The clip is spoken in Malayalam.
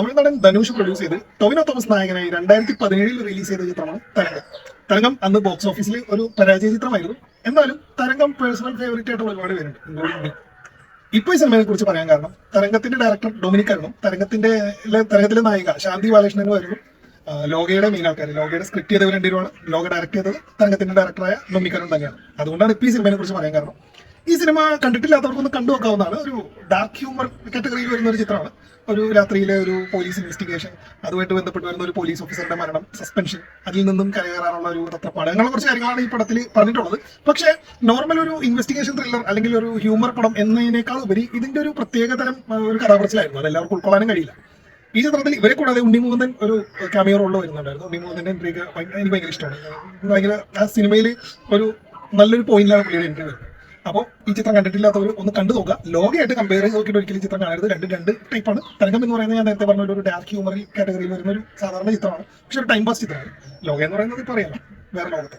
തമിഴ്നാടൻ ധനുഷ് പ്രൊഡ്യൂസ് ചെയ്ത് ടൊവിനോ തോമസ് നായകനായി 2017 റിലീസ് ചെയ്ത ചിത്രമാണ് തരംഗം. തരംഗം അന്ന് ബോക്സ് ഓഫീസിൽ ഒരു പരാജയ ചിത്രമായിരുന്നു. എന്നാലും തരംഗം പേഴ്സണൽ ഫേവറേറ്റ് ആയിട്ടുള്ള ഒരുപാട് പേരുണ്ട്, ഇൻക്ലൂഡിംഗ് മീ. ഇപ്പൊ ഈ സിനിമയെ കുറിച്ച് പറയാൻ കാരണം തരംഗത്തിന്റെ ഡയറക്ടർ ഡൊമിനിക് ആയിരുന്നു, തരംഗത്തിലെ നായിക ശാന്തി ബാലകൃഷ്ണനും ആയിരുന്നു. ലോകയുടെ മെയിൻ ആൾക്കാർ, ലോകയുടെ സ്ക്രിപ്റ്റ് ചെയ്തവർ രണ്ടുപേരുമാണ്. ലോക ഡയറക്ട് ചെയ്തത് തരംഗത്തിന്റെ ഡയറക്ടറായ ഡൊമിനിക് അരുൺ തന്നെയാണ്. അതുകൊണ്ടാണ് ഇപ്പൊ ഈ സിനിമയെ കുറിച്ച് പറയാൻ കാരണം. ഈ സിനിമ കണ്ടിട്ടില്ലാത്തവർക്കൊന്ന് കണ്ടു നോക്കാവുന്നതാണ്. ഒരു ഡാർക്ക് ഹ്യൂമർ കാറ്റഗറിയിൽ വരുന്ന ഒരു ചിത്രമാണ്. ഒരു രാത്രിയിലെ ഒരു പോലീസ് ഇൻവെസ്റ്റിഗേഷൻ, അതുമായിട്ട് ബന്ധപ്പെട്ട് വരുന്ന ഒരു പോലീസ് ഓഫീസറുടെ മരണം, സസ്പെൻഷൻ, അതിൽ നിന്നും കരകയറാനുള്ള ഒരു തത്രപ്പാട്, അങ്ങനെ കുറച്ച് കാര്യങ്ങളാണ് ഈ പടത്തിൽ പറഞ്ഞിട്ടുള്ളത്. പക്ഷേ നോർമൽ ഒരു ഇൻവെസ്റ്റിഗേഷൻ ത്രില്ലർ അല്ലെങ്കിൽ ഒരു ഹ്യൂമർ പടം എന്നതിനേക്കാൾ ഉപരി ഇതിന്റെ ഒരു പ്രത്യേകതരം ഒരു കഥാപറച്ചിലായിരുന്നു. അത് എല്ലാവർക്കും ഉൾക്കൊള്ളാനും കഴിയില്ല. ഈ ചിത്രത്തിൽ ഇവരെ കൂടാതെ ഉണ്ണി മുകുന്ദൻ ഒരു കാമിയോ റോളിൽ വരുന്നുണ്ടായിരുന്നു. ഉണ്ണി മുകുന്ദന്റെ എൻട്രി എനിക്ക് ഭയങ്കര ഇഷ്ടമാണ്. ഭയങ്കര ആ സിനിമയിൽ ഒരു നല്ലൊരു പോയിന്റിലാണ് പുള്ളിയുടെ എൻട്രി വരുന്നത്. അപ്പോൾ ഈ ചിത്രം കണ്ടിട്ടില്ലാത്തവർ ഒന്ന് കണ്ടു നോക്കുക. ലോകയായിട്ട് കമ്പയർ ചെയ്ത് നോക്കിയിട്ട് ഒരിക്കലും ചിത്രം കാണരുത്. രണ്ട് ടൈപ്പാണ്. തരംഗം എന്ന് പറയുന്നത് ഞാൻ നേരത്തെ പറഞ്ഞ ഒരു ഡാർക്ക് ഹ്യൂമർ കാറ്റഗറിയിൽ വരുന്ന ഒരു സാധാരണ ചിത്രമാണ്. പക്ഷെ ഒരു ടൈം പാസ് ചിത്രമാണ്. ലോക എന്ന് പറയുന്നത് ഇപ്പോൾ അറിയാലോ, വേറെ ലോകത്തെ.